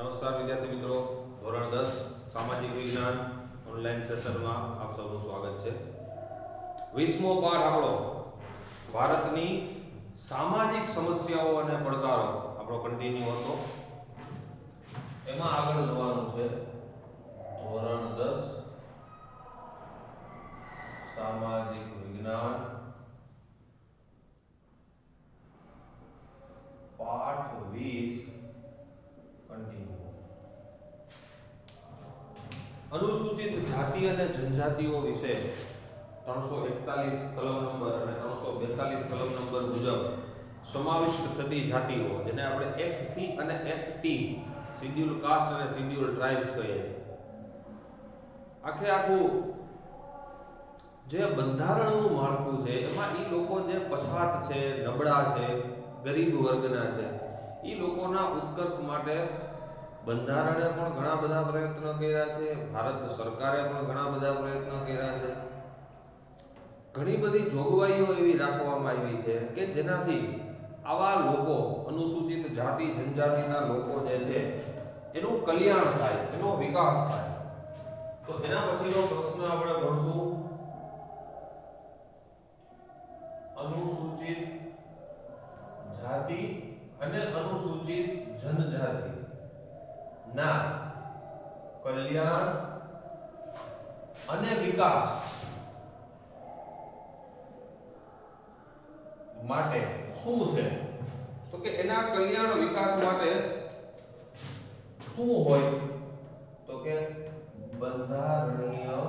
નમસ્કાર વિદ્યાર્થી મિત્રો, ધોરણ 10 સામાજિક વિજ્ઞાન ઓનલાઈન સેશનમાં આપ સૌનું સ્વાગત છે. 20મો પાઠ આપણો ભારતની સામાજિક સમસ્યાઓ અને પડકારો આપણો કન્ટિન્યુ હતો. એમાં આગળ જોવાનું છે ધોરણ 10 સામાજિક વિજ્ઞાન પાઠ 20 અનુસૂચિત જાતિ અને જનજાતિઓ વિશે 341 કલમ નંબર અને 342 કલમ નંબર મુજબ સમાવિષ્ટ થતી જાતિઓ જેને આપણે SC અને ST શિડ્યુલ કાસ્ટ અને શિડ્યુલ ટ્રાઇબ્સ કહીએ. આખું જે બંધારણનું માળખું છે એમાં એ લોકો જે પછાત છે, નબળા છે, ગરીબ વર્ગના છે, એ લોકોના ઉત્કર્ષ માટે બંધારણે પણ ઘણા બધા પ્રયત્નો કર્યા છે. ભારત સરકારે પણ ઘણા બધા પ્રયત્નો કર્યા છે. ઘણી બધી જોગવાઈઓ એવી રાખવામાં આવી છે કે જેનાથી આવા લોકો, અનુસૂચિત જાતિ જનજાતિના લોકો જે છે એનું કલ્યાણ થાય, એનો વિકાસ થાય. તો એના પછીનો પ્રશ્ન આપણે ભણશું અનુસૂચિત જાતિ અને અનુસૂચિત જનજાતિ ના કલ્યાણ અને વિકાસ માટે શું છે? તો કે એના કલ્યાણ વિકાસ માટે શું હોય? તો કે બંધારણીય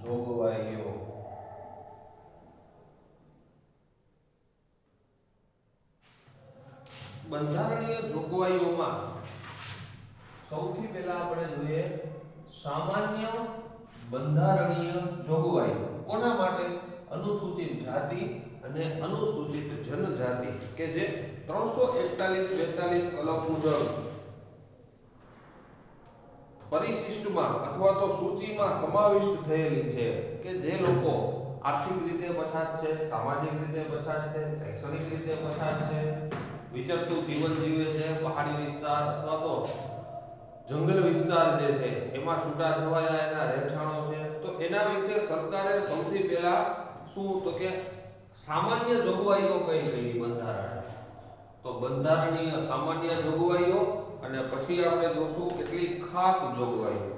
જોગવાઈઓ. બંધારણીય જોગવાઈઓમાં સૌથી પહેલા આપણે જોઈએ સામાન્ય બંધારણીય જોગવાઈઓ. કોના માટે? અનુસૂચિત જાતિ અને અનુસૂચિત જનજાતિ કે જે 341-42 કલમ મુજબ પરિશિષ્ટમાં અથવા તો સૂચિમાં સમાવિષ્ટ થયેલી છે કે જે લોકો આર્થિક રીતે પછાત છે, સામાજિક રીતે પછાત છે, શૈક્ષણિક રીતે પછાત છે, વિચરતું જીવન જીવે છે, પહાડી વિસ્તાર અથવા તો જંગલ વિસ્તાર જે છે એમાં છૂટાછવાયા એના રહેઠાણો છે. તો એના વિશે સરકારે સૌથી પહેલા શું તો કે સામાન્ય જોગવાઈઓ કઈ છે બંધારણ. તો બંધારણીય સામાન્ય જોગવાઈઓ અને પછી આપણે જોશું કેટલીક ખાસ જોગવાઈઓ.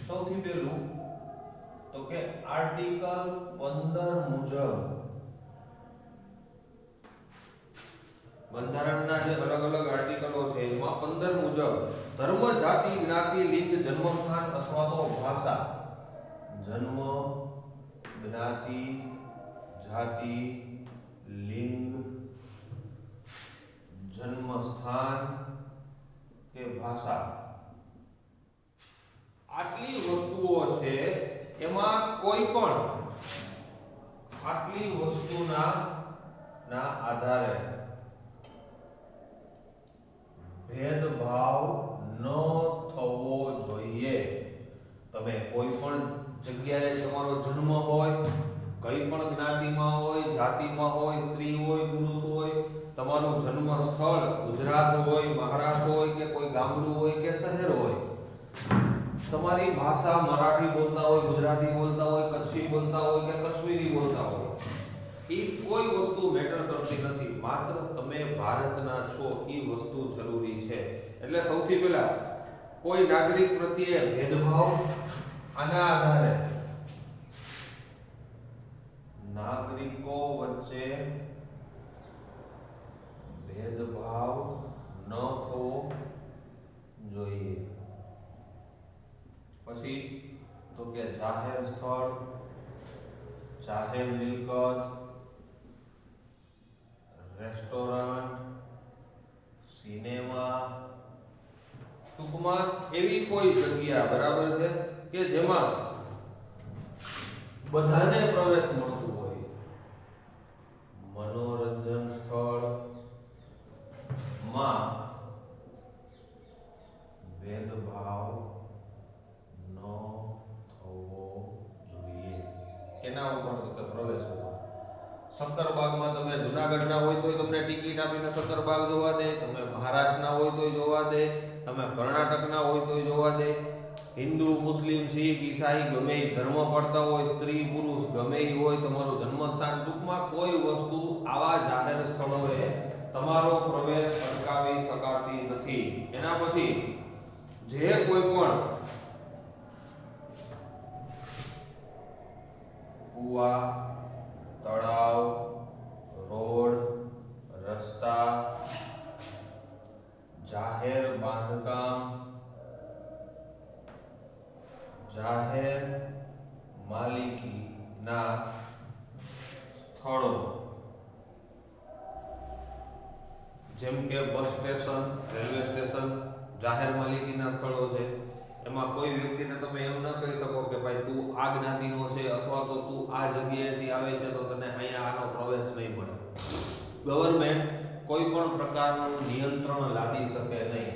સૌથી પહેલું તો કે આર્ટિકલ 15 મુજબ બંધારણના જે અલગ અલગ આર્ટિકલો છે એમાં 15 મુજબ ધર્મ, જાતિ, જ્ઞાતિ, લિંગ, જન્મસ્થાન અથવા તો ભાષા, જન્મ, જ્ઞાતિ, જાતિ, લિંગ, જન્મસ્થાન કે ભાષા, આટલી વસ્તુઓ છે એમાં કોઈ પણ આટલી વસ્તુના આધારે ભેદભાવ ન થવો જોઈએ. તમે કોઈ પણ જગ્યાએ તમારો જન્મ હોય, કઈ પણ જ્ઞાતિમાં હોય, જાતિમાં હોય, સ્ત્રી હોય, પુરુષ હોય, તમારું જન્મ સ્થળ ગુજરાત હોય, મહારાષ્ટ્ર હોય કે કોઈ ગામડું હોય કે શહેર હોય, તમારી ભાષા મરાઠી બોલતા હોય, ગુજરાતી બોલતા હોય, કચ્છી બોલતા હોય કે કાશ્મીરી બોલતા હોય, એ કોઈ વસ્તુ મેટર કરતી નથી. માત્ર તમે ભારતના છો એ વસ્તુ જરૂરી છે. એટલે સૌથી પહેલા કોઈ નાગરિક પ્રત્યે ભેદભાવ આના આધારે નાગરિકો વચ્ચે ભેદભાવ ન થવો જોઈએ. પછી તો કે જાહેર સ્થળ, જાહેર મિલકત, રેસ્ટોરન્ટ, સિનેમા, ટૂંકમાં એવી કોઈ જગ્યા બરાબર છે કે જેમાં બધાને પ્રવેશ મળતું હોય. મનોરંજન સ્થળ, જુનાગઢના હોય તોય તમને ટિકિટ આપીને સત્તરબાગ જોવા દે, તમે મહારાષ્ટ્રના હોય તોય જોવા દે, તમે કર્ણાટકના હોય તોય જોવા દે, હિન્દુ મુસ્લિમ શીખ ઈસાઈ ગમે એ ધર્મ પડતા હોય, સ્ત્રી પુરુષ ગમે એ હોય, તમારું જન્મસ્થાન, ટૂંકમાં કોઈ વસ્તુ આવા જાહેર સ્થળોએ તમારો પ્રવેશ અટકાવી શકાતી નથી. એના પછી જે કોઈ પણ કુવા, તળાવ, રોડ, રસ્તા, જાહેર બાંધકામ, જાહેર માલિકીના સ્થળો જેમ કે બસ સ્ટેશન, રેલવે સ્ટેશન જાહેર માલિકીના સ્થળો છે. એમાં કોઈ વ્યક્તિને તમે એમ ન કહી શકો કે ભાઈ તું આ જ્ઞાતિનો છે અથવા તો તું આ જગ્યાએથી આવે છે તો તને અહીંયા આનો પ્રવેશ નહીં મળે. ગવર્નમેન્ટ કોઈ પણ પ્રકારનું નિયંત્રણ લાદી શકે નહીં.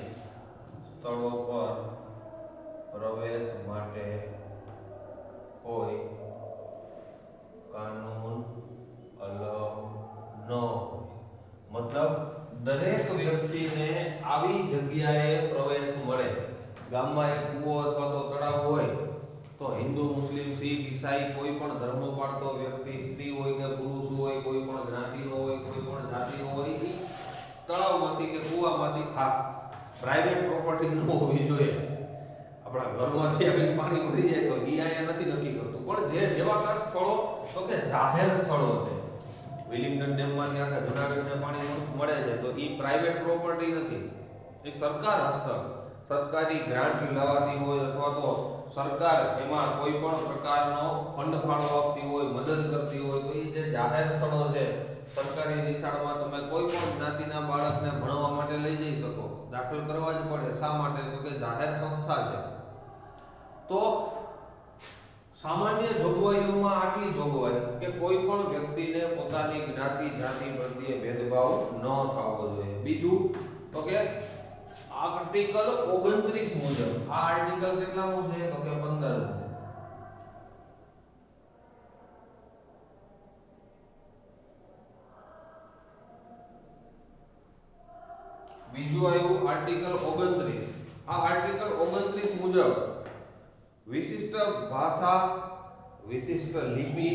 સ્થળો પર પ્રવેશ માટે કોઈ કાનૂન અલગ ન હોય. મતલબ દરેક વ્યક્તિને આવી જગ્યાએ પ્રવેશ મળે. ગામમાં એક કૂવો અથવા તો તળાવ હોય તો હિન્દુ મુસ્લિમ શીખ ઈસાઈ કોઈ પણ ધર્મ પાળતો વ્યક્તિ, સ્ત્રી હોય કે પુરુષ હોય, કોઈ પણ જ્ઞાતિનો હોય, કોઈ પણ જાતિનો હોય, એ તળાવમાંથી કે કૂવામાંથી પ્રાઇવેટ પ્રોપર્ટી ન હોવી જોઈએ. આપણા ઘરમાંથી આવીને પાણી ભરી જાય તો એ અહીંયા નથી નક્કી કરતું. પણ જે જેવા સ્થળો તો કે જાહેર સ્થળો છે, વિલિંગડન ડેમમાંથી આખા જુનાગઢને પાણી મળે છે તો એ પ્રાઇવેટ પ્રોપર્ટી નથી, એ સરકાર હસ્તક સરકારી ગ્રાન્ટ લેવાતી હોય અથવા તો સરકાર એમાં કોઈ પણ પ્રકારનો ફંડ ફાળો આપતી હોય, મદદ કરતી હોય તો એ જે જાહેર સ્થળો છે, સરકારી નિશાળમાં તમે કોઈ પણ જ્ઞાતિના બાળકને ભણવા માટે લઈ જઈ શકો, દાખલ કરવા જ પડે. શા માટે? તો કે જાહેર સંસ્થા છે. તો સામાન્ય જોગવાઈઓમાં આટલી જોગવાઈ કે કોઈ પણ વ્યક્તિને પોતાની જ્ઞાતિ જાતિ પ્રત્યે ભેદભાવ ન થવો જોઈએ. બીજું તો કે આર્ટિકલ 29 મુજબ, આ આર્ટિકલ કેટલામું છે તો કે 15મું. બીજું આવ્યું આર્ટિકલ 29. આ આર્ટિકલ 29 મુજબ વિશિષ્ટ ભાષા, વિશિષ્ટ લિપિ,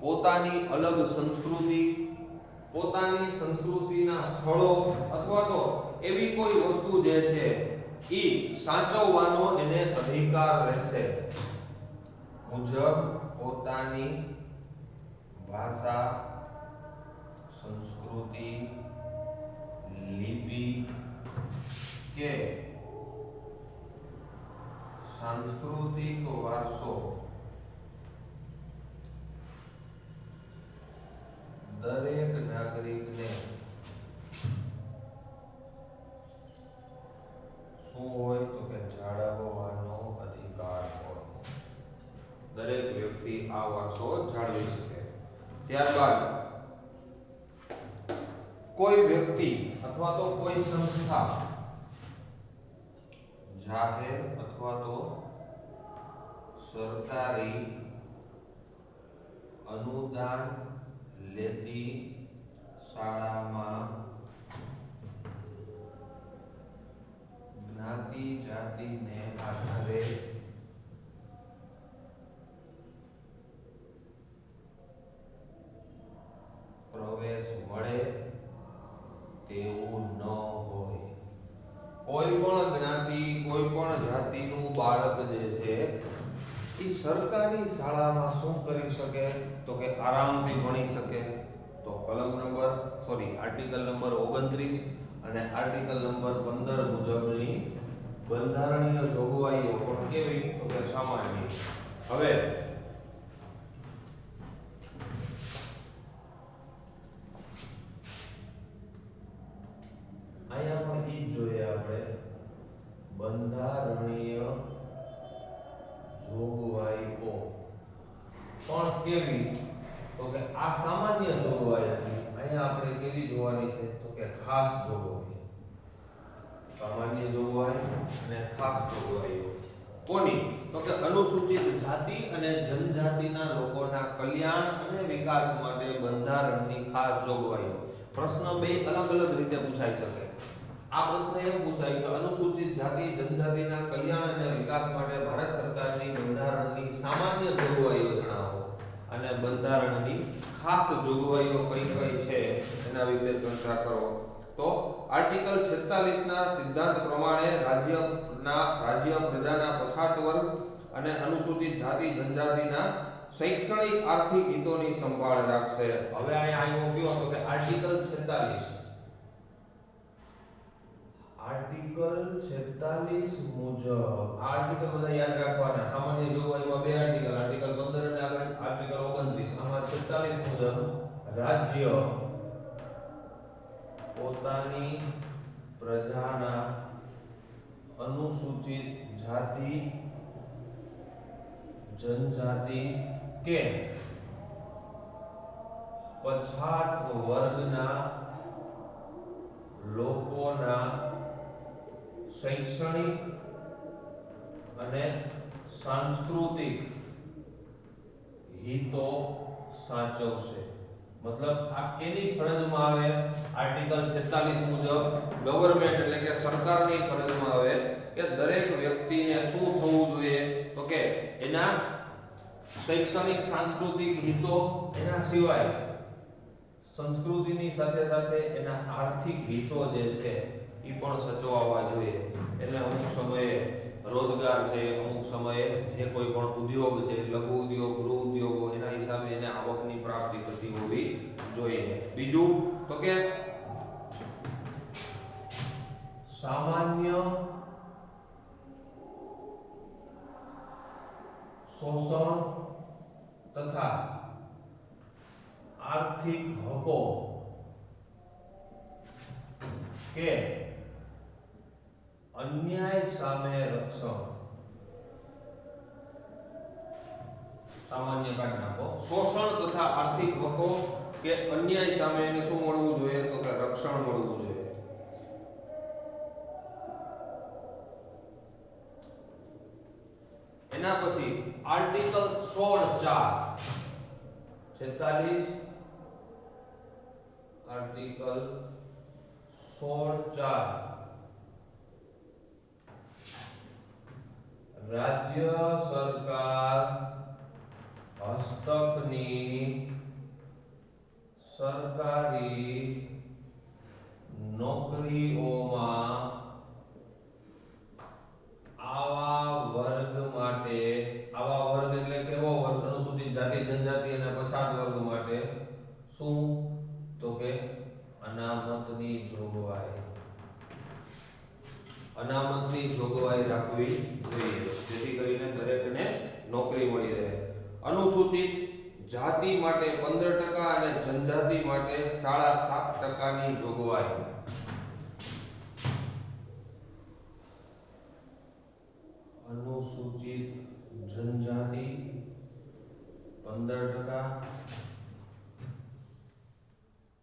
પોતાની અલગ સંસ્કૃતિ, પોતાની સંસ્કૃતિના સ્થળો અથવા તો એવી કોઈ વસ્તુ જે છે એ સાચવવાનો એને અધિકાર રહેશે. મુજબ પોતાની ભાષા, સંસ્કૃતિ, લિપિ કે સાંસ્કૃતિક વારસો દરેક નાગરિકને શું હોય તો કે જાળવવાનો અધિકાર હોય. દરેક વ્યક્તિ આ વારસો જાળવી શકે. ત્યારબાદ કોઈ વ્યક્તિ અથવા તો કોઈ સંસ્થા જાહેર અથવા તો સરકારી અનુદાન લેતી શાળામાં જ્ઞાતિ જાતિને આધારે પ્રવેશ મળે તેવું ન હોય. કોઈ પણ જ્ઞાતિ, કોઈ પણ જાતિનું બાળક જે છે એ સરકારી શાળામાં શું કરી શકે તો કે આરામથી ભણી શકે. તો આર્ટિકલ નંબર 29 અને આર્ટિકલ નંબર 15 મુજબની બંધારણીય જોગવાઈઓ પણ કેવી તો કે સામાન્ય. હવે અહીંયા પણ ઈ જોઈએ આપણે બંધારણીય જોગવાઈઓ પણ કેવી તો કે આ સામાન્ય જોગવાઈ હતી. અહીંયા આપણે કેવી જોવાની છે તો કે ખાસ જોગવાઈ. સામાન્ય જોગવાઈ અને ખાસ જોગવાઈઓ. કોની? તો કે અનુસૂચિત જાતિ અને જનજાતિના લોકોના કલ્યાણ અને વિકાસ માટે બંધારણની ખાસ જોગવાઈઓ. પ્રશ્ન બે અલગ અલગ રીતે પૂછાઈ શકે. આ પ્રશ્ન એમ પૂછાય કે અનુસૂચિત જાતિ જનજાતિના કલ્યાણ અને વિકાસ માટે ભારત સરકારની બંધારણની સામાન્ય જોગવાઈઓ જણાવો અને બંધારણની ખાસ જોગવાઈઓ કઈ કઈ છે એના વિશે ચર્ચા કરો. તો આર્ટિકલ 46 ના સિદ્ધાંત પ્રમાણે રાજ્ય પ્રજાના પછાત વર્ગ અને અનુસૂચિત જાતિ જનજાતિના શૈક્ષણિક આર્થિક હિતોની સંભાળ રાખશે. હવે અહીંયા આવ્યો કયો તો કે આર્ટિકલ 46. આર્ટિકલ 46 મુજબ આર્ટિકલ બધા યાદ રાખવાના. સામાન્ય જોગવાઈમાં બે આર્ટિકલ, આર્ટિકલ 15 અને આગળ આર્ટિકલ 29. આમાં 46 મુજબ રાજ્ય પોતાની પ્રજાના અનુસૂચિત જાતિ જનજાતિ કે પછાત વર્ગના લોકોના શૈક્ષણિક અને સાંસ્કૃતિક હિતો સાચવશે. મતલબ આ કેની ફરજમાં આવે? આર્ટિકલ 46 મુજબ ગવર્નમેન્ટ એટલે કે સરકારની ફરજમાં આવે કે દરેક વ્યક્તિને શું થવું જોઈએ? તો કે એના શૈક્ષણિક સાંસ્કૃતિક હિતો, એના સિવાય સંસ્કૃતિની સાથે સાથે એના આર્થિક હિતો જે છે એ પણ સચવાવા જોઈએ. એને અમુક સમયે રોજગાર છે, અમુક સમયે જે કોઈ પણ ઉદ્યોગ છે, લઘુ ઉદ્યોગ, ગૃહ ઉદ્યોગો, એના હિસાબે એને આવકની પ્રાપ્તિ થતી હોવી જોઈએ. બીજું તો કે સામાન્ય શોષણ તથા આર્થિક હકો કે અન્યાય સામે રક્ષણ. સામાન્ય કાઢી નાખો. શોષણ તથા આર્થિક હકો કે અન્યાય સામે એને શું મળવું જોઈએ? તો કે રક્ષણ મળવું જોઈએ. એના પછી આર્ટિકલ 16(4) 46 આર્ટિકલ 16(4) રાજ્ય સરકાર હસ્તકની સરકારી નોકરીઓમાં આવા વર્ગ માટે, આવા વર્ગ એટલે કેવો વર્ગ? અનુસૂચિત જાતિ જનજાતિ અને પછાત વર્ગ માટે શું? તો કે અનામતની જોગવાઈ. અનામતની જોગવાઈ રાખવી જોઈએ જેથી કરીને દરેકને નોકરી મળી રહે. અનુસૂચિત જાતિ માટે 15% અને જનજાતિ માટે 7.5% જોગવાઈ. અનુસૂચિત જનજાતિ 15%,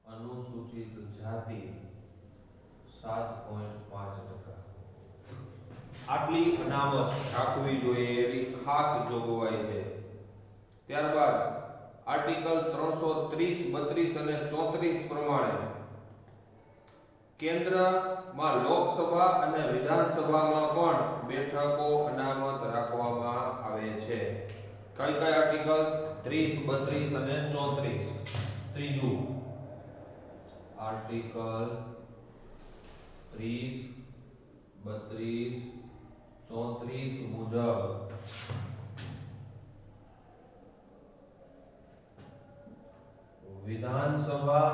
અનુસૂચિત જાતિ 7.5%. આટલી અનામત રાખવી જોઈએ એવી ખાસ જોગવાઈ છે. ત્યારબાદ આર્ટિકલ 330, 32 અને 34 પ્રમાણે કેન્દ્રમાં લોકસભા અને વિધાનસભામાં પણ બેઠકો અનામત રાખવામાં આવે છે. કઈ કઈ આર્ટિકલ? 30, 32 અને 34. ત્રીજું આર્ટિકલ 30, 32, 34 મુજબ વિધાનસભા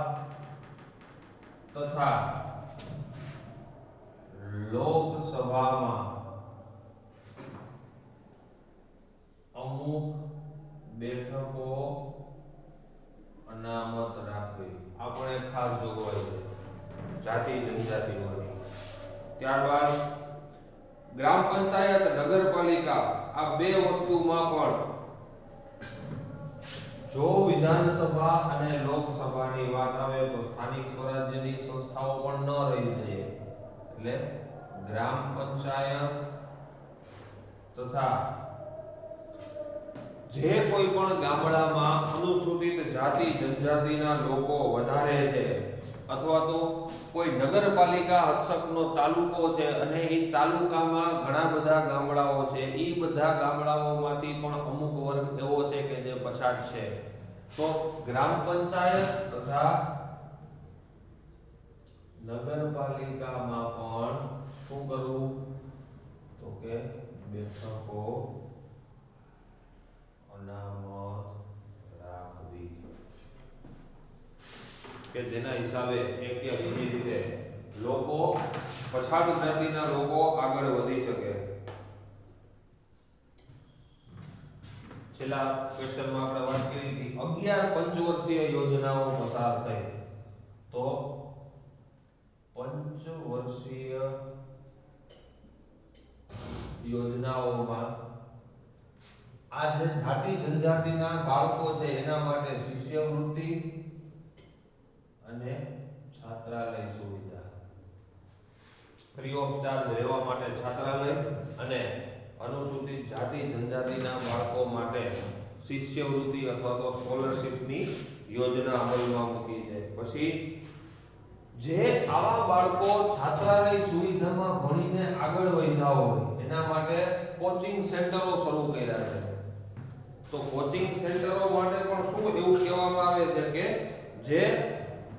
તથા લોકસભામાં અમુક બેઠકો અનામત રાખવી. આ પણ એક ખાસ જોગવાઈ છે જાતિ જનજાતિઓની. ત્યારબાદ ગ્રામ પંચાયત, નગરપાલિકા આ બે વસ્તુમાં પણ જો વિધાનસભા અને લોકસભાની વાત આવે તો સ્થાનિક સ્વરાજ્યની સંસ્થાઓ પણ ન રહી જોઈએ. એટલે ગ્રામ પંચાયત તથા જે કોઈ પણ ગામડામાં અનુસૂચિત જાતિ જનજાતિના લોકો વધારે છે અથવા તો કોઈ નગરપાલિકા હસ્તકનો તાલુકો છે અને એ તાલુકામાં ઘણા બધા ગામડાઓ છે, એ બધા ગામડાઓમાંથી પણ અમુક વર્ગ એવો છે કે જે પછાત છે, તો ગ્રામ પંચાયત તથા નગરપાલિકામાં પણ શું કરવું, તો કે બેઠકો અનામત રાખવી કે જેના હિસાબે એક કે બીજી રીતે લોકો પછાત જ્ઞાતિના લોકો આગળ વધી શકે. છેલ્લા ક્વેશ્ચનમાં આપણે વાત કરી હતી 11 પંચવર્ષીય યોજનાઓ પસાર થઈ, તો પંચવર્ષીય યોજનાઓમાં આ જે જાતિ જનજાતિના બાળકો છે એના માટે શિષ્યવૃત્તિ અને છાત્રાલય સુવિધા, ફ્રી ઓફ ચાર્જ રહેવા માટે છાત્રાલય અને અનુસૂચિત જાતિ જનજાતિના બાળકો માટે શિષ્યવૃત્તિ અથવા તો સ્કોલરશિપની યોજના અમલમાં મૂકી છે. પછી જે આવા બાળકો છાત્રાલય સુવિધામાં ભણીને આગળ વધ્યા હોય એના માટે કોચિંગ સેન્ટરો શરૂ કર્યા છે. તો કોચિંગ સેન્ટરો માટે પણ શું એવું કહેવામાં આવે છે કે જે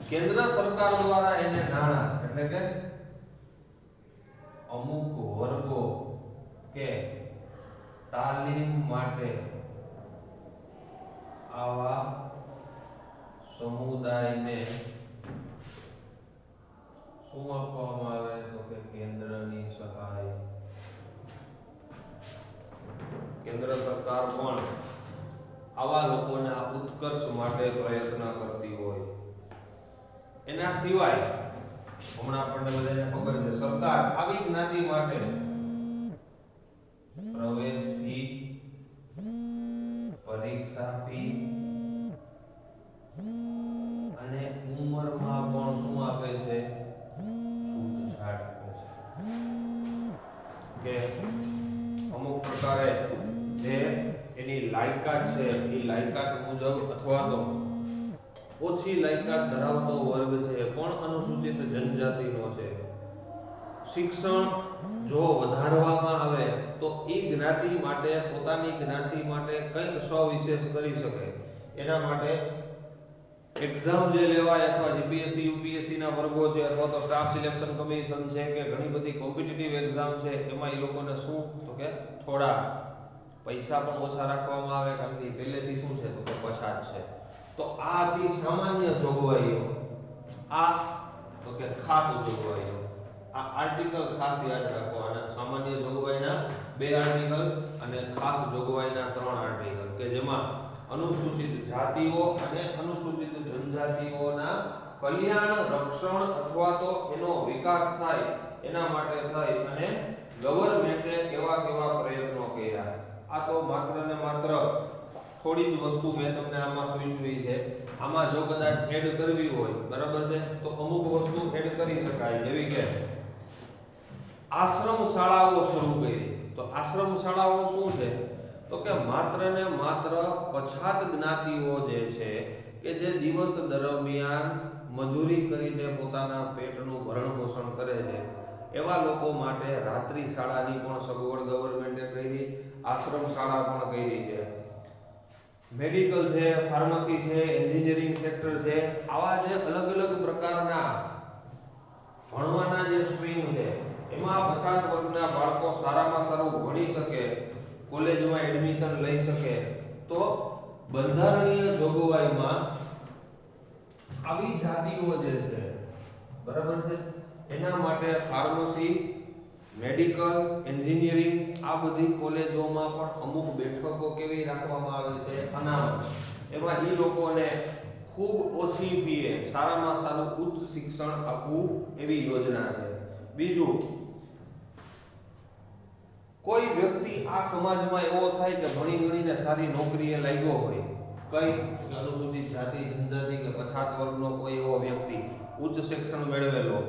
કેન્દ્ર સરકાર દ્વારા એને નાણાં એટલે કે અમુક વર્ગો કે તાલીમ માટે આવા સમુદાયને શું આપવામાં આવે, તો કે કેન્દ્રની સહાય. કેન્દ્ર સરકાર પણ આવા લોકોના ઉત્કર્ષ માટે પ્રયત્ન કરતી હોય. એના સિવાય હમણાં આપણને બધાને ખબર છે સરકાર આવી જ્ઞાતિ માટે પ્રવેશ ફી, પરીક્ષા ફી અને ઉંમરમાં પણ શું આપે છે, છૂટછાટ આપે છે કે અમુક પ્રકારે જે એની લાયકાત છે એ લાયકાત મુજબ અથવા તો ઓછી લાયકાત ધરાવતો વર્ગ છે પણ અનુસૂચિત જનજાતિનો છે, શિક્ષણ જો વધારવામાં આવે તો એ જ્ઞાતિ માટે પોતાની જ્ઞાતિ માટે કંઈક સવિશેષ કરી શકે. એના માટે એક્ઝામ જે લેવાય અથવા જીપીએસસી યુપીએસસી ના વર્ગો છે અથવા તો સ્ટાફ સિલેક્શન કમિશન છે કે ઘણી બધી કોમ્પિટિટિવ એક્ઝામ છે એમાં એ લોકોને શું, તો કે થોડા પૈસા પણ ઓછા રાખવામાં આવે કારણ કે પહેલેથી શું છે તો કે પછાત છે. તો આ હતી સામાન્ય જોગવાઈઓ, આ તો કે ખાસ જોગવાઈઓ. આ આર્ટિકલ ખાસ યાદ રાખવાના, સામાન્ય જોગવાઈના 2 આર્ટિકલ અને ખાસ જોગવાઈના 3 આર્ટિકલ કે જેમાં અનુસૂચિત જાતિઓ અને અનુસૂચિત જનજાતિઓના કલ્યાણ, રક્ષણ અથવા તો એનો વિકાસ થાય એના માટે થઈ અને ગવર્નમેન્ટે કેવા કેવા પ્રયત્નો કર્યા. આ તો માત્ર ને માત્ર થોડી જ વસ્તુ મેં તમને આમાં સૂચવી છે. આમાં જો કદાચ એડ કરવી હોય બરાબર છે તો અમુક વસ્તુ એડ કરી શકાય, જેવી કે આશ્રમ શાળાઓ શરૂ કરી છે. તો આશ્રમ શાળાઓ શું છે, તો કે માત્ર ને માત્ર પછાત જ્ઞાતિઓ જે છે કે જે દિવસ દરમિયાન મજૂરી કરીને પોતાના પેટનું ભરણ પોષણ કરે છે એવા લોકો માટે રાત્રિ શાળાની પણ સગવડ ગવર્નમેન્ટે કરી, આશ્રમ શાળા પણ કરી છે. મેડિકલ છે, ફાર્મસી છે, એન્જિનિયરિંગ સેક્ટર છે, આવા જે અલગ અલગ પ્રકારના ભણવાના જે સ્ટ્રીમ છે એમાં પછાત વર્ગના બાળકો સારામાં સારું ભણી શકે, કોલેજમાં એડમિશન લઈ શકે, તો બંધારણીય જોગવાઈમાં આવી જાતિઓ જે છે બરાબર છે એના માટે ફાર્મસી, મેડિકલ, એન્જિનિયરિંગ આ બધી કોલેજોમાં પણ અમુક બેઠકો કેવી રાખવામાં આવે છે, અનામત. એમાં એ લોકોને ખૂબ ઓછી ફીએ સારામાં સારું ઉચ્ચ શિક્ષણ આપવું એવી યોજના છે. બીજું, કોઈ વ્યક્તિ આ સમાજમાં એવો થાય કે ભણી ગણીને સારી નોકરીએ લાગ્યો હોય, કઈ અનુસૂચિત જાતિ જનજાતિ કે પછાત વર્ગનો કોઈ એવો વ્યક્તિ ઉચ્ચ શિક્ષણ મેળવેલો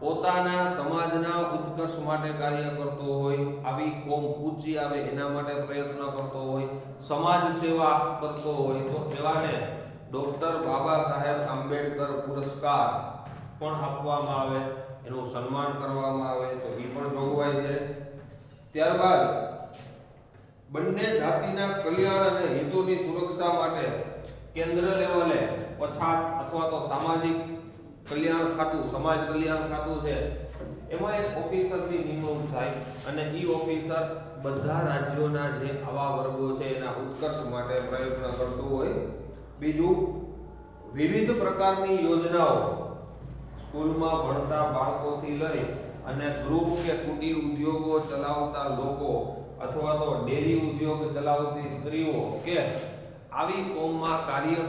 પોતાના સમાજના ઉત્કર્ષ માટે કાર્ય કરતો હોય, આવી કોમ ઊંચી આવે એના માટે પ્રયત્ન કરતો હોય, સમાજ સેવા કરતો હોય, તો એવાને ડોક્ટર બાબા સાહેબ આંબેડકર પુરસ્કાર પણ આપવામાં આવે, એનું સન્માન કરવામાં આવે, તો એ પણ જોગવાઈ છે. ત્યારબાદ બંને જાતિના કલ્યાણ અને હિતોની સુરક્ષા માટે કેન્દ્ર લેવલે પછાત અથવા તો સામાજિક કલ્યાણ ખાતું, સમાજ કલ્યાણ ખાતું છે, એમાં એક ઓફિસરની નિમણૂક થાય અને એ ઓફિસર બધા રાજ્યોના જે આવા વર્ગો છે એના ઉત્કર્ષ માટે પ્રયત્ન કરતો હોય. બીજું, વિવિધ પ્રકારની યોજનાઓ સ્કૂલમાં ભણતા બાળકોથી લઈ અને ગૃહ કે કુટીર ઉદ્યોગો ચલાવતા લોકો અથવા તો ડેરી ઉદ્યોગ ચલાવતી સ્ત્રીઓ કે આવી કોમમાં કાર્ય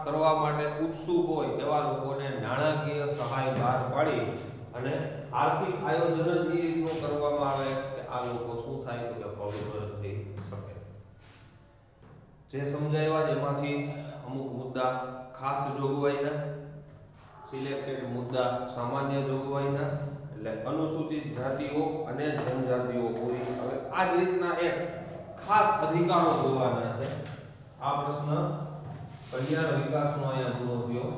કરવા માટે ઉત્સુક હોય એવા લોકોને નાણાકીય સહાય બહાર પાડી અને આર્થિક આયોજન જ એ રીતનું કરવામાં આવે કે આ લોકો શું થાય તો કે પગભર થઈ શકે. જે સમજાવ્યા એમાંથી અમુક મુદ્દા ખાસ જોગવાઈના, સિલેક્ટેડ મુદ્દા સામાન્ય જોગવાઈના, એટલે અનુસૂચિત જાતિઓ અને જનજાતિઓ પૂરી. હવે આ જ રીતના એક ખાસ અધિકારો જોવાના છે. આ પ્રશ્ન કલ્યાણ વિકાસનો અહીંયા પૂરો થયો.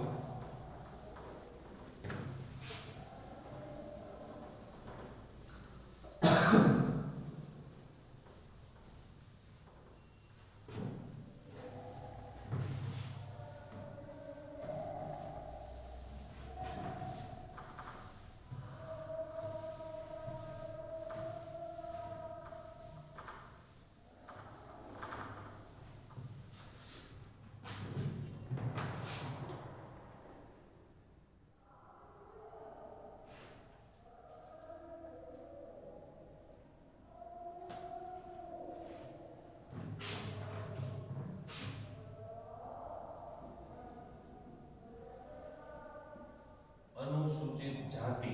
અનુસૂચિત જાતિ,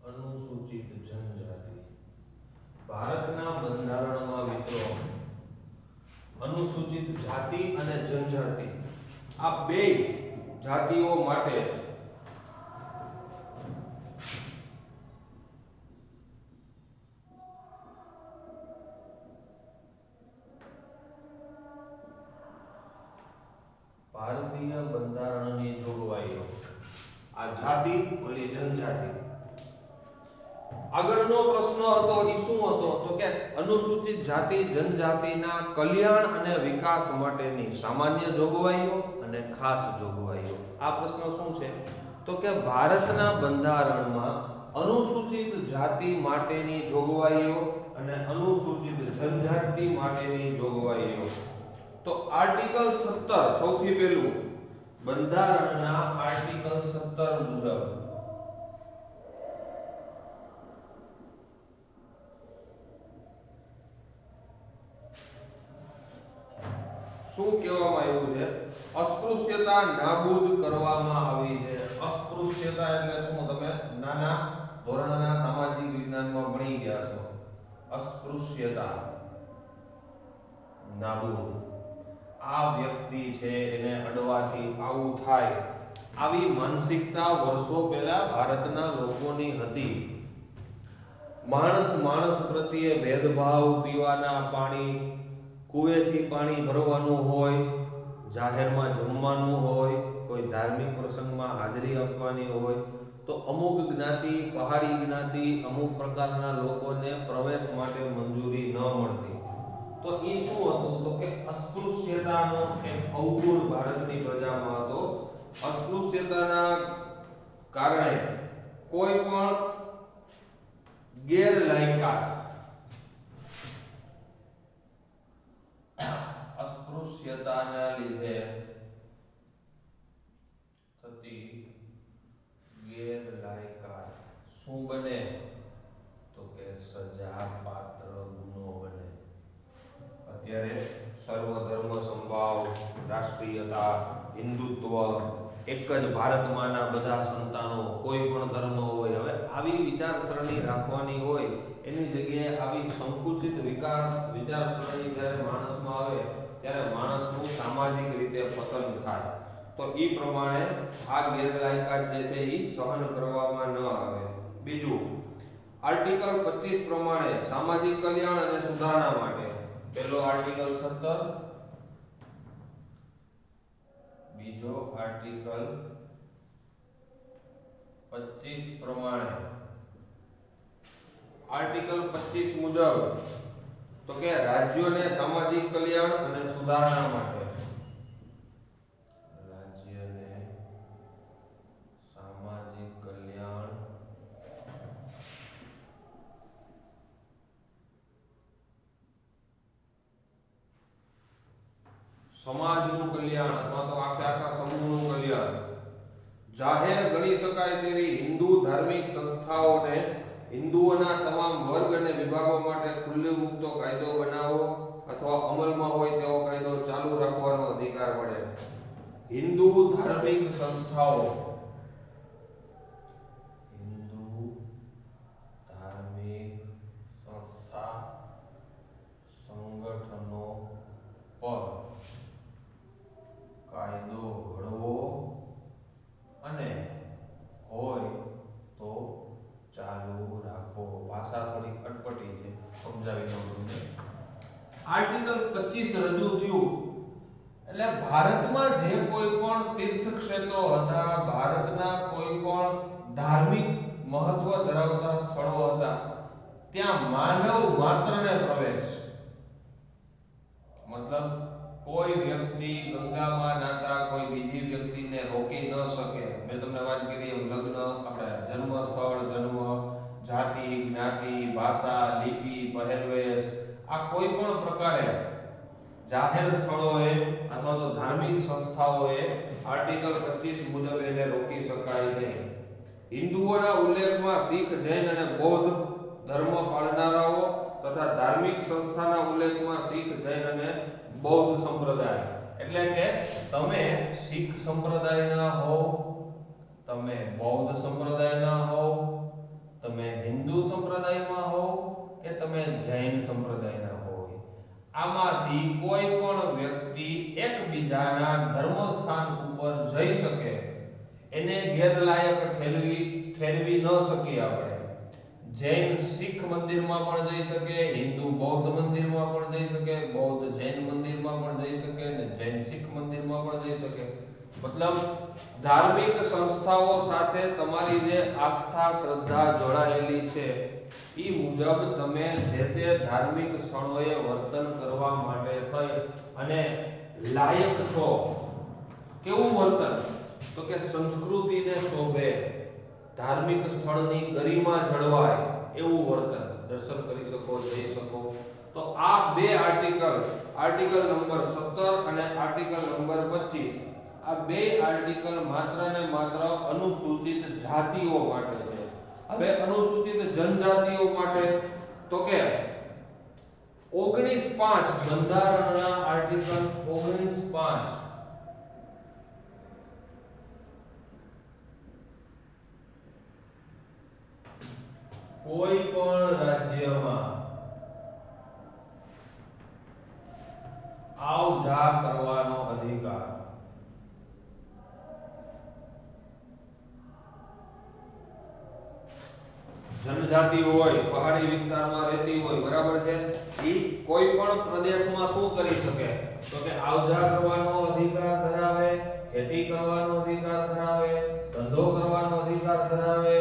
અનુસૂચિત જનજાતિ. ભારતના બંધારણમાં મિત્રો અનુસૂચિત જાતિ અને જનજાતિ આ બે જાતિઓ માટે ભારતીય બંધારણની જોગવાઈઓ, આ જાતિ ઓલી જનજાતિ. આગળનો પ્રશ્ન હતો એ શું હતો તો કે અનુસૂચિત જાતિ જનજાતિના કલ્યાણ અને વિકાસ માટેની સામાન્ય જોગવાઈઓ અને ખાસ જોગવાઈઓ. આ પ્રશ્ન શું છે તો કે ભારતના બંધારણમાં અનુસૂચિત જાતિ માટેની જોગવાઈઓ અને અનુસૂચિત જનજાતિ માટેની જોગવાઈઓ. તો આર્ટિકલ 17 સૌથી પહેલું બંધારણના આર્ટિકલ 17 મુજબ શું કહેવામાં આવ્યું છે? અસ્પૃશ્યતા નાબૂદ કરવામાં આવી છે. અસ્પૃશ્યતા એટલે શું? તમે નાના ધોરણના સામાજિક વિજ્ઞાનમાં ભણી ગયા છો. અસ્પૃશ્યતા નાબૂદ. આ વ્યક્તિ છે એને અડવાથી આવું થાય, આવી માનસિકતા વર્ષો પહેલા ભારતના લોકોની હતી. માણસ પ્રત્યે ભેદભાવ, પીવાના પાણી, કુવેથી પાણી ભરવાનું હોય, જાહેરમાં જમવાનું હોય, કોઈ ધાર્મિક પ્રસંગમાં હાજરી આપવાની હોય, તો અમુક જ્ઞાતિ, પહાડી જ્ઞાતિ, અમુક પ્રકારના લોકોને પ્રવેશ માટે મંજૂરી ન મળતી. તો એ શું હતું તો કે અસ્પૃશ્યતાનો એક અવગુણ ભારતની પ્રજામાં હતો. અસ્પૃશ્યતાના કારણે કોઈ પણ ગેરલાયકાત, અસ્પૃશ્યતાના લીધે થતી ગેરલાયકાત શું બને તો કે સજાપાત્ર ગુનો બને. અત્યારે સર્વધર્મ સંભાવ, રાષ્ટ્રીયતા, હિન્દુત્વ, એક જ ભારતમાંના બધા સંતાનો, કોઈ પણ ધર્મ હોય. હવે આવી વિચારસરણી રાખવાની હોય એની જગ્યાએ આવી સંકુચિત વિચારસરણી જ્યારે માણસમાં આવે ત્યારે માણસનું સામાજિક રીતે પતન થાય તો ઈ પ્રમાણે આ ગેરલાયકાત જે છે ઈ સહન કરવામાં ન આવે. બીજું આર્ટિકલ 25 પ્રમાણે સામાજિક કલ્યાણ અને સુધારણા માટે પહેલો આર્ટિકલ 17, બીજો આર્ટિકલ 25 પ્રમાણે આર્ટિકલ 25 મુજબ તો કે રાજ્યોને સામાજિક કલ્યાણ અને સુધારણા માટે રાજ્યને સામાજિક કલ્યાણ સમાજનું કલ્યાણ અથવા તો આખા સમૂહનું કલ્યાણ જાહેર ગણી શકાય તેવી હિન્દુ ધાર્મિક સંસ્થાઓને હિન્દુઓના તમામ વર્ગ અને વિભાગો માટે ખુલ્લી મુક્તો કાયદો બનાવવો અથવા અમલમાં હોય તેવો કાયદો ચાલુ રાખવાનો અધિકાર મળે. હિન્દુ ધાર્મિક સંસ્થાઓ હિન્દુ ધાર્મિક સંસ્થા સંગઠનો પર કાયદો ઘડવો અને હોય તો ચાલુ રાખો. ભાષા થોડી અટપટી છે, સમજાવી દઉં તમને. આર્ટિકલ 25 રજૂ થયું એટલે ભારતમાં જે કોઈ પણ તીર્થ ક્ષેત્રો હતા, ભારતના કોઈ પણ ધાર્મિક મહત્વ ધરાવતા સ્થળો હતા, ત્યાં માનવ માત્રને પ્રવેશ, મતલબ કોઈ વ્યક્તિ ગંગામાં નાતા કોઈ બીજી વ્યક્તિને રોકી ન શકે. મેં તમને વાત કરી એમ લગ્ન, આપણે જન્મ સ્થળ, જન્મ, જાતિ, જ્ઞાતિ, ભાષા, લિપિ, પહેરવેશ, આ કોઈ પણ પ્રકારે જાહેર સ્થળોએ અથવા તો ધાર્મિક સંસ્થાઓએ આર્ટિકલ 25 મુજબ એને રોકી શકાય નહીં. હિન્દુઓના ઉલ્લેખમાં શીખ, જૈન અને બૌદ્ધ ધર્મ પાળનારાઓ તથા ધાર્મિક સંસ્થાના ઉલ્લેખમાં શીખ, જૈન અને બૌદ્ધ સંપ્રદાય, એટલે કે તમે શીખ સંપ્રદાયના હો, તમે બૌદ્ધ સંપ્રદાયના હો, તમે હિન્દુ સંપ્રદાયમાં હો કે તમે જૈન સંપ્રદાયના હોય, આમાંથી કોઈ પણ વ્યક્તિ એકબીજાના ધર્મસ્થાન ઉપર જઈ શકે, એને ગેરલાયક ઠેરવી ન શકીએ આપણે. જૈન શીખ મંદિરમાં પણ જઈ શકે, હિન્દુ બૌદ્ધ મંદિરમાં પણ જઈ શકે, બૌદ્ધ જૈન મંદિરમાં પણ જઈ શકે અને જૈન શીખ મંદિરમાં પણ જઈ શકે. મતલબ ધાર્મિક સંસ્થાઓ સાથે તમારી જે આસ્થા શ્રદ્ધા જોડાયેલી છે એ મુજબ તમે જે તે ધાર્મિક સ્થળોએ વર્તન કરવા માટે થઈ અને લાયક છો. કેવું વર્તન? તો કે સંસ્કૃતિને શોભે, ધાર્મિક સ્થળની ગરિમા જળવાય એવું વર્તન દર્શન કરી શકો, જઈ શકો. તો આ બે આર્ટિકલ નંબર 17 અને આર્ટિકલ નંબર 25, આ બે આર્ટિકલ માત્ર ને માત્ર અનુસૂચિત જાતિઓ માટે છે. હવે અનુસૂચિત જનજાતિઓ માટે તો કે 19(5) બંધારણના આર્ટિકલ 19(5) કોઈ પણ રાજ્યમાં આવ જા કરવાનો અધિકાર, જનજાતિ હોય, પહાડી વિસ્તારમાં રહેતી હોય, બરાબર છે, એ કોઈ પણ પ્રદેશમાં શું કરી શકે? તો કે આવ જા કરવાનો અધિકાર ધરાવે, ખેતી કરવાનો અધિકાર ધરાવે, ધંધો કરવાનો અધિકાર ધરાવે,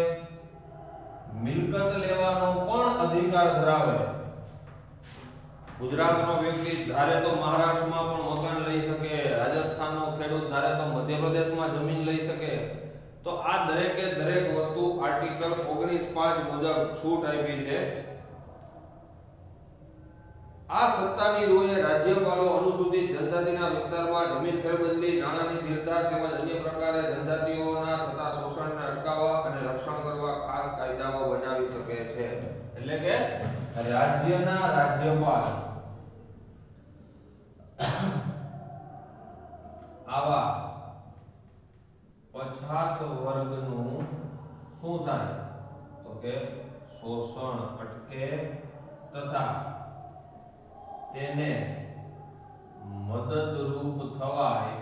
મિલકત લેવાનો પણ અધિકાર ધરાવે. ગુજરાતનો વ્યક્તિ ધારે તો મહારાષ્ટ્રમાં પણ મકાન લઈ શકે, રાજસ્થાનનો ખેડૂત ધારે તો મધ્યપ્રદેશમાં જમીન લઈ શકે. તો આ દરેકે દરેક વસ્તુ આર્ટિકલ 19(5) મુજબ છૂટ આપી છે. આ સત્તાની રૂએ રાજ્યપાલો અનુસૂચિત જનજાતિના વિસ્તારમાં જમીન ફેરબદલી, નાણાંની ધીરધાર તેમજ અન્ય પ્રકારે જનજાતિઓના થતા શોષણને અટકાવવા અને રક્ષણ કરવા ખાસ કાયદાઓ બનાવી શકે છે. એટલે કે રાજ્યના રાજ્યપાલ આવા પછાત વર્ગનું શું થાય? તો કે શોષણ અટકે તથા તેને મદદરૂપ થવાય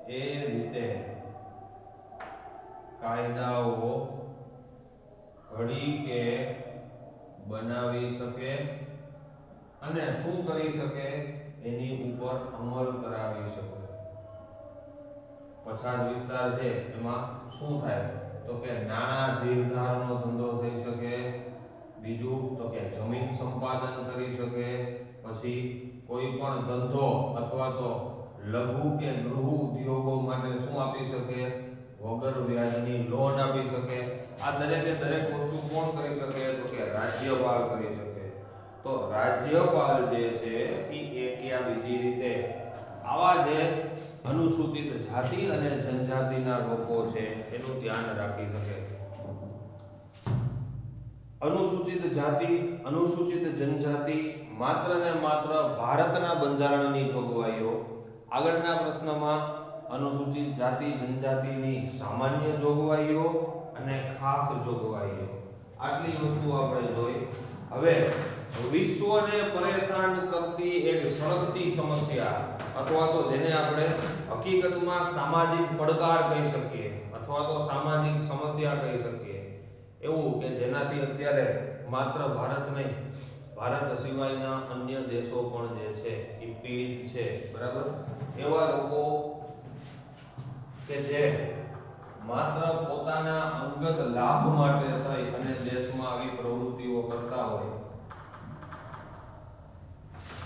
એ રીતે કાયદાઓ ઘડી કે બનાવી શકે અને શું કરી શકે એની ઉપર અમલ કરાવી શકે. પછાત વિસ્તાર છે એમાં શું થાય તો કે નાણાં ધીરધારનો ધંધો થઈ શકે, બીજું તો કે જમીન સંપાદન કરી શકે, પછી કોઈ પણ ધંધો અથવા તો લઘુ કે ગૃહ ઉદ્યોગો માટે શું આપી શકે વગર વ્યાજની લોન આપી શકે. આ દરેકે દરેક વસ્તુ કોણ કરી શકે તો કે રાજ્યપાલ કરી શકે. તો રાજ્યપાલ જે છે એ એક યા બીજી રીતે આવા જે અનુસૂચિત જાતિ અને જનજાતિના લોકો છે એનું ધ્યાન રાખી શકે. અનુસૂચિત જાતિ અનુસૂચિત જનજાતિ માત્ર ને માત્ર ભારતના બંધારણની જોગવાઈઓ. આગળના પ્રશ્નમાં અનુસૂચિત જાતિ જનજાતિની સામાન્ય જોગવાઈઓ અને ખાસ જોગવાઈઓ આટલી વસ્તુ આપણે જોઈ. હવે વિશ્વને પરેશાન કરતી એક સળગતી સમસ્યા અથવા તો જેને આપણે હકીકતમાં સામાજિક પડકાર કહી શકીએ અથવા તો સામાજિક સમસ્યા કહી શકીએ એવું કે જેનાથી અત્યારે માત્ર ભારત નહીં ભારત સિવાયના અન્ય દેશો પણ જે છે એ પીડિત છે. બરાબર. એવા લોકો કે જે માત્ર પોતાના અંગત લાભ માટે થઈ અને દેશમાં આવી પ્રવૃત્તિઓ કરતા હોય.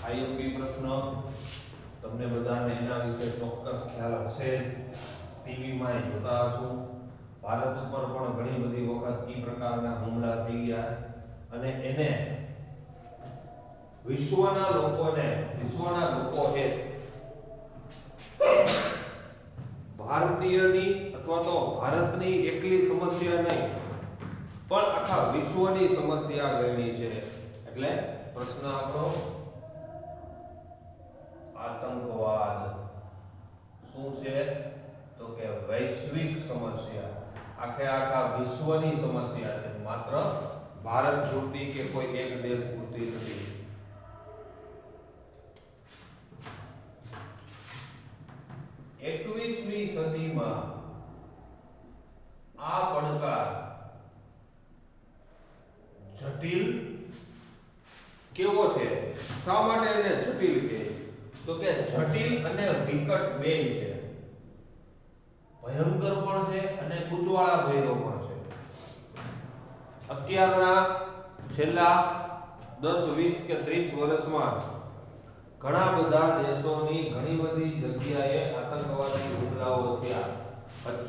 આઈએમપી પ્રશ્ન તમને બધાને એના વિશે ચોક્કસ ખ્યાલ હશે, ટીવીમાં જોતા હશો. ભારત ઉપર પણ ઘણી બધી વખત ઈ પ્રકારના હુમલા થઈ ગયા અને એને વિશ્વના લોકોએ ભારતીયની અથવા તો ભારતની એકલી સમસ્યા નહીં પણ આખા વિશ્વની સમસ્યા ગણી છે. એટલે પ્રશ્ન આપણો આતંકવાદ શું છે તો કે વૈશ્વિક સમસ્યા, આખા વિશ્વની સમસ્યા છે, માત્ર ભારત પૂરતી કે કોઈ એક દેશ પૂરતી નથી. એકવીસમી સદીમાં આ પડકાર જટિલ કેવો છે? શા માટે એને જટિલ કહે તો કે જટિલ અને વિકટ બે છે, ભયંકર પણ છે અને ગૂંચવાળા ભર્યો પણ છે. અત્યારના છેલ્લા 10 20 કે 30 વર્ષમાં ઘણા બધા દેશોની ઘણી બધી જગ્યાએ આતંકવાદી હુમલાઓ થયા.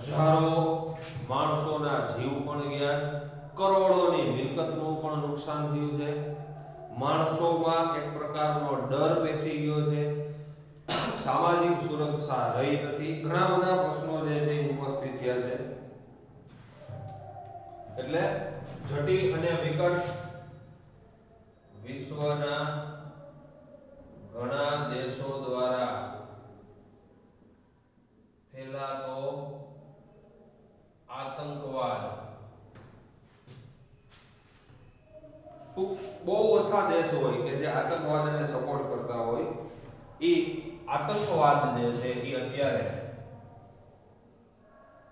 હજારો માણસોના જીવ પણ ગયા, કરોડોની મિલકતનું પણ નુકસાન થયું છે. માણસોમાં એક પ્રકારનો ડર બેસી ગયો છે, સામાજિક સુરક્ષા રહી નથી, ઘણા બધા પ્રશ્નો જે છે ઉપસ્થિત થયા છે. એટલે જટિલ અને વિકટ વિશ્વના ઘણા દેશો દ્વારા ફેલાતો આતંકવાદ બહુ ઓછા દેશો હોય કે જે આતંકવાદને સપોર્ટ કરતા હોય. એ આતંકવાદ જે છે એ અત્યારે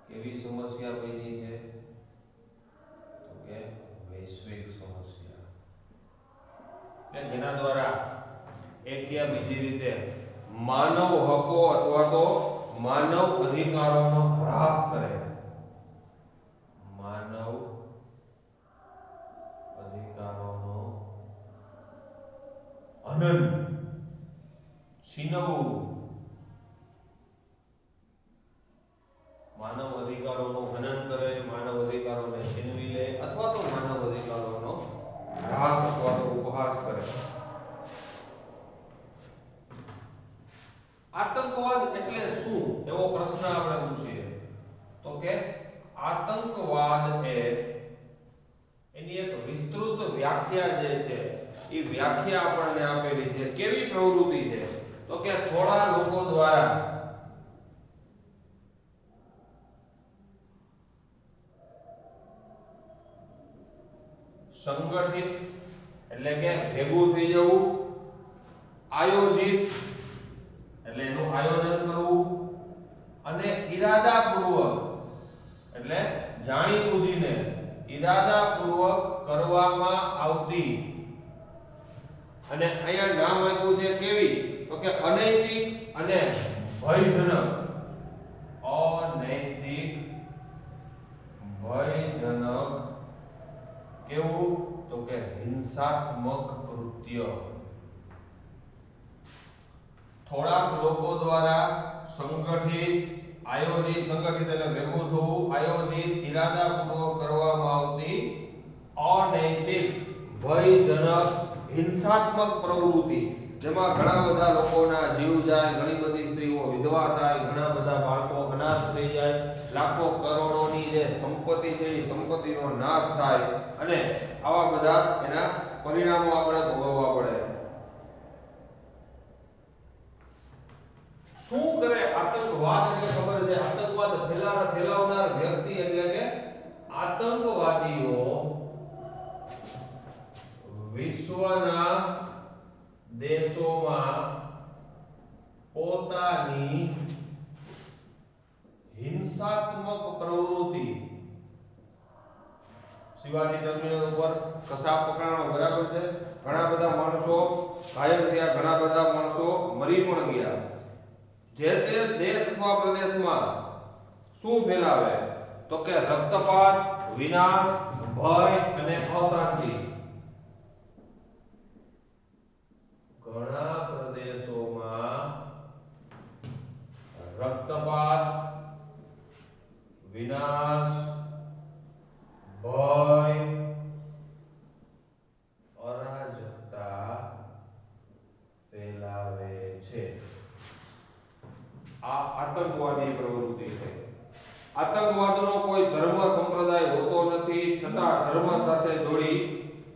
કેવી સમસ્યા બની છે તો કે વૈશ્વિક સમસ્યા કે જેના દ્વારા એક યા બીજી રીતે માનવ હકો અથવા તો માનવ અધિકારોનો હ્રાસ કરે, માનવ અધિકારોનો હનન છીનવું, માનવ અધિકારોનું હનન કરે, માનવ અધિકારોને છીનવી લે અથવા તો માનવ અધિકારોનો હ્રાસ અથવા તો ઉપહાસ કરે. આતંકવાદ એટલે શું એવો પ્રશ્ન આપણે પૂછીએ તો કે આતંકવાદ એની એક વિસ્તૃત વ્યાખ્યા જે છે એ વ્યાખ્યા આપણને આપેલી છે. કેવી પ્રવૃત્તિ છે તો કે થોડા લોકો દ્વારા સંગઠિત એટલે કે ભેગું થઈ જવું, આયોજિત એટલે એનું આયોજન કરવું અને ઈરાદાપૂર્વક એટલે જાણી બુજીને ઈરાદાપૂર્વક કરવામાં આવતી અને અહીંયા નામ આપ્યું છે કેવી તો કે અનૈતિક અને ભયજનક અનૈતિક ભયજનક કેવું તો કે હિંસાત્મક કૃત્ય થોડાક લોકો દ્વારા સંગઠિત એટલે ભેગું થવું આયોજિત ઈરાદાપૂર્વક કરવામાં આવતી અનૈતિક ભયજનક હિંસાત્મક પ્રવૃત્તિ જેમાં ઘણા બધા લોકોના જીવ જાય ઘણી બધી સ્ત્રીઓ વિધવા થાય ઘણા બધા બાળકો અનાથ થઈ જાય લાખો કરોડોની જે સંપત્તિ છે એ સંપત્તિનો નાશ થાય અને આવા બધા એના પરિણામો આપણે ભોગવવા પડે શું કરે આતંકવાદ એટલે ખબર છે આતંકવાદ ફેલાવનાર વ્યક્તિ એટલે કે આતંકવાદીઓ વિશ્વના દેશોમાં પોતાની હિંસાત્મક પ્રવૃત્તિ શિવાજી ટર્મિનલ ઉપર કસાબ પકડાણો બરાબર છે ઘણા બધા માણસો ઘાયલ થયા ઘણા બધા માણસો મરી પણ ગયા જે તે દેશ અથવા પ્રદેશમાં શું ફેલાવે તો કે રક્તપાત વિનાશ ભય અને અશાંતિ ઘણા પ્રદેશોમાં રક્તપાત વિનાશ ભય અરાજકતા ફેલાવે છે આ આતંકવાદી પ્રવૃત્તિ છે આતંકવાદનો કોઈ ધર્મ સંપ્રદાય હોતો નથી છતાં ધર્મ સાથે જોડી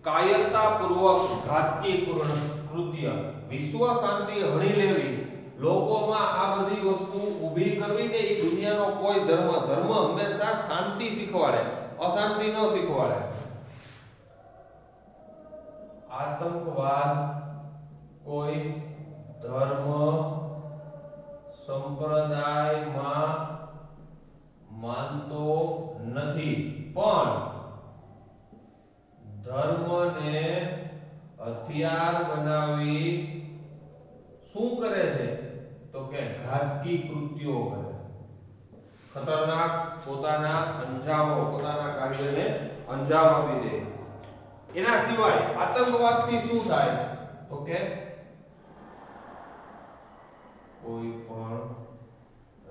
કાયરતાપૂર્વક ઘાતકીપૂર્ણ કૃત્ય વિશ્વ શાંતિ હણી લેવી લોકોમાં આ બધી વસ્તુ ઊભી કરવી ને એ દુનિયાનો કોઈ ધર્મ હંમેશા શાંતિ શીખવાડે અશાંતિ ન શીખવાડે આતંકવાદ કોઈ ધર્મ સંપ્રદાયમાં માનતો નથી પણ ધર્મને હથિયાર બનાવી શું કરે છે તો કે ઘાતકી કૃત્યો કરે ખતરનાક પોતાના કાર્યને અંજામ આપી દે એના સિવાય આતંકવાદથી શું થાય તો કે કોઈ પણ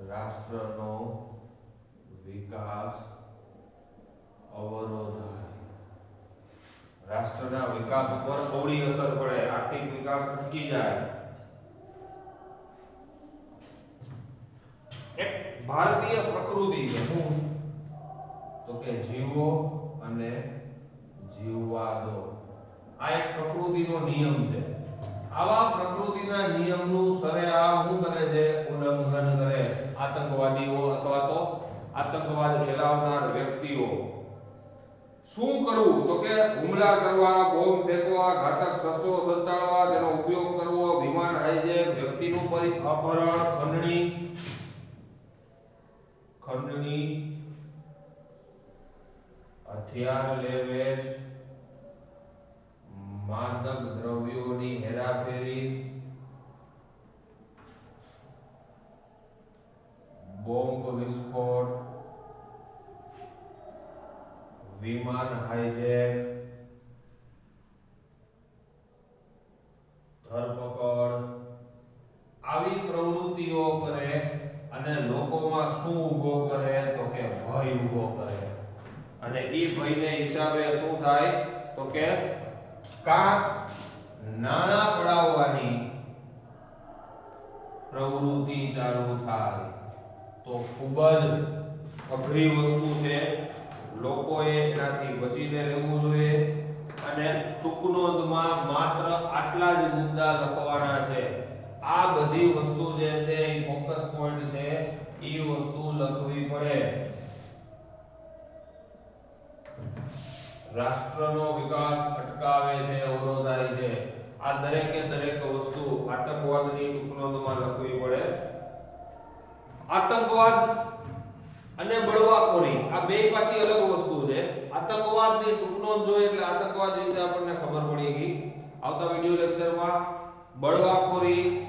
રાષ્ટ્રનો વિકાસ અવરોધાય રાષ્ટ્રના વિકાસ ઉપર થોડી અસર પડે આર્થિક વિકાસ અટકી જાય એક ભારતીય પ્રકૃતિ છે શું તો કે જીવો અને જીવવા દો આ એક પ્રકૃતિનો નિયમ છે આવા પ્રકૃતિના નિયમનું સરેઆમ શું કરે છે ઉલ્લંઘન કરે આતંકવાદીઓ અથવા તો આતંકવાદ ફેલાવનાર વ્યક્તિઓ શું કરવું તો કે હુમલા કરવા બોમ્બ ફેંકવા ઘાતક શસ્ત્રો સંતાડવા તેનો ઉપયોગ કરવો વિમાન હાઈજેક વ્યક્તિનું અપહરણ ખંડણી હથિયાર લેવેચ માદક દ્રવ્યોની હેરાફેરી બોમ્બ વિસ્ફોટ વિમાન હાઈજેક ધરપકડ આવી પ્રવૃત્તિઓ કરે અને લોકોમાં શું ઊભો કરે તો કે ભય ઊભો કરે અને ઈ ભયને હિસાબે શું થાય તો કે નાણાં પડાવવાની પ્રવૃત્તિ ચાલુ થાય તો ખૂબ જ અઘરી વસ્તુ છે લોકોએ એનાથી બચીને રહેવું જોઈએ અને ટૂંક નોંધમાં માત્ર આટલા જ મુદ્દા લખવાના છે આ બધી વસ્તુ જે છે એ ફોકસ પોઈન્ટ છે એ વસ્તુ લખવી પડે રાષ્ટ્રનો વિકાસ અટકાવે છે અવરોધાય છે આ દરેકે દરેક વસ્તુ આતંકવાદની ટૂંકનોંધમાં લખવી પડે. આતંકવાદ અને બળવાખોરી આ બે પાછી અલગ વસ્તુ છે. આતંકવાદની ટૂંકનોંધ જોઈએ એટલે આતંકવાદ વિશે આપણને ખબર પડી ગઈ. આવતા વિડિયો લેક્ચરમાં બળવાખોરી